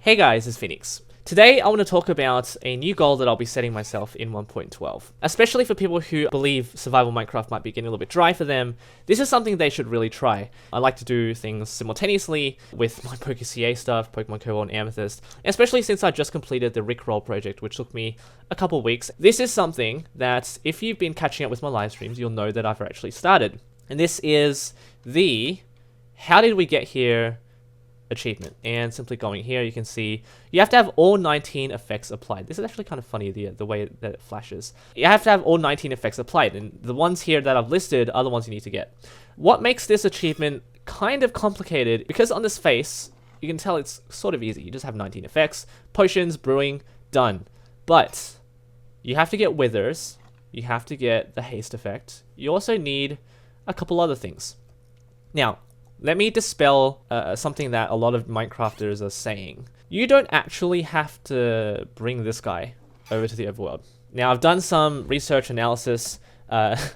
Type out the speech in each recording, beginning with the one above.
Hey guys, it's Phoenix. Today I want to talk about a new goal that I'll be setting myself in 1.12. Especially for people who believe survival Minecraft might be getting a little bit dry for them, this is something they should really try. I like to do things simultaneously with my PokeCA stuff, Pokemon Cobalt and Amethyst, especially since I just completed the Rickroll project, which took me a couple weeks. This is something that, if you've been catching up with my live streams, you'll know that I've actually started. And this is the How Did We Get Here achievement. And simply going here, you can see you have to have all 19 effects applied. This is actually kind of funny, the way that it flashes. You have to have all 19 effects applied, and the ones here that I've listed are the ones you need to get. What makes this achievement kind of complicated, because on this face, you can tell it's sort of easy. You just have 19 effects, potions, brewing, done. But you have to get withers, you have to get the haste effect, you also need a couple other things. Now, let me dispel something that a lot of Minecrafters are saying. You don't actually have to bring this guy over to the overworld. Now, I've done some research analysis, just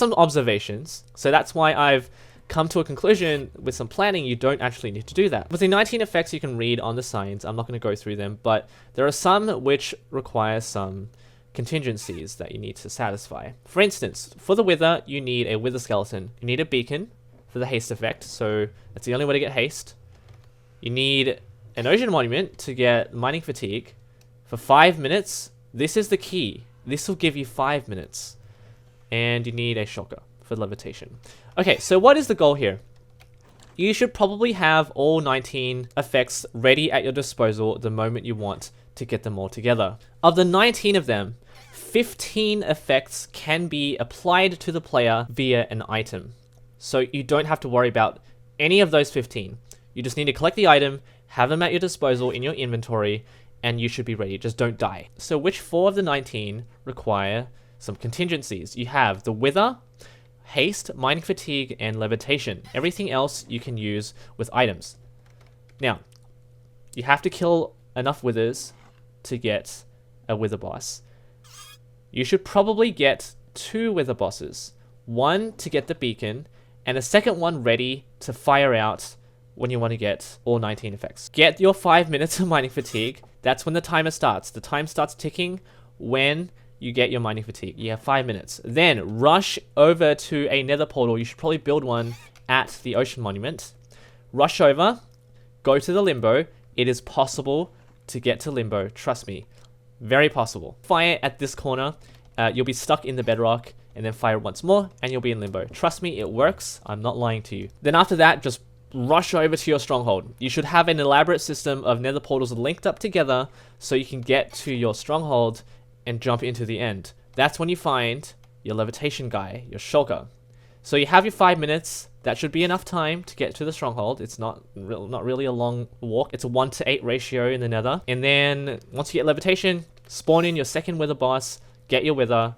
some observations. So that's why I've come to a conclusion with some planning. You don't actually need to do that. With the 19 effects you can read on the signs, I'm not going to go through them, but there are some which require some contingencies that you need to satisfy. For instance, for the wither, you need a wither skeleton. You need a beacon for the haste effect, so that's the only way to get haste. You need an ocean monument to get mining fatigue for 5 minutes. This is the key. This will give you 5 minutes. And you need a shulker for levitation. Okay, so what is the goal here? You should probably have all 19 effects ready at your disposal the moment you want to get them all together. Of the 19 of them, 15 effects can be applied to the player via an item. So you don't have to worry about any of those 15. You just need to collect the item, have them at your disposal in your inventory, and you should be ready. Just don't die. So which 4 of the 19 require some contingencies? You have the wither, haste, mining fatigue, and levitation. Everything else you can use with items. Now, you have to kill enough withers to get a wither boss. You should probably get 2 wither bosses. One to get the beacon, and a second one ready to fire out when you want to get all 19 effects. Get your 5 minutes of mining fatigue. That's when the timer starts. The time starts ticking when you get your mining fatigue. You have 5 minutes. Then rush over to a nether portal. You should probably build one at the ocean monument. Rush over, go to the limbo. It is possible to get to limbo, trust me. Very possible. Fire at this corner, you'll be stuck in the bedrock, and then fire once more, and you'll be in limbo. Trust me, it works. I'm not lying to you. Then after that, just rush over to your stronghold. You should have an elaborate system of nether portals linked up together so you can get to your stronghold and jump into the end. That's when you find your levitation guy, your shulker. So you have your 5 minutes. That should be enough time to get to the stronghold. It's not really a long walk. It's a 1:8 ratio in the nether. And then once you get levitation, spawn in your second wither boss, get your wither,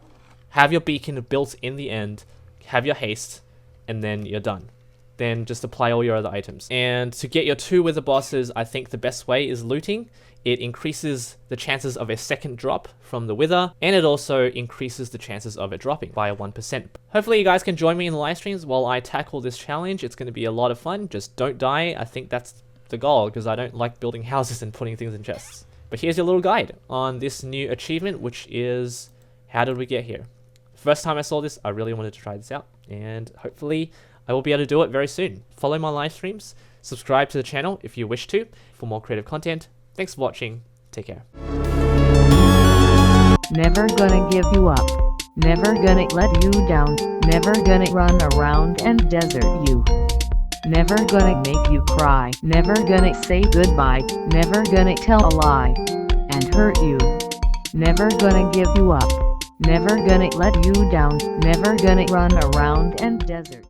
have your beacon built in the end, have your haste, and then you're done. Then just apply all your other items. And to get your 2 wither bosses, I think the best way is looting. It increases the chances of a second drop from the wither, and it also increases the chances of it dropping by 1%. Hopefully you guys can join me in the live streams while I tackle this challenge. It's going to be a lot of fun. Just don't die. I think that's the goal, because I don't like building houses and putting things in chests. But here's your little guide on this new achievement, which is How Did We Get Here? First time I saw this, I really wanted to try this out, and hopefully I will be able to do it very soon. Follow my live streams, subscribe to the channel if you wish to for more creative content. Thanks for watching. Take care. Never gonna give you up. Never gonna let you down. Never gonna run around and desert you. Never gonna make you cry. Never gonna say goodbye. Never gonna tell a lie and hurt you. Never gonna give you up. Never gonna let you down. Never gonna run around and desert.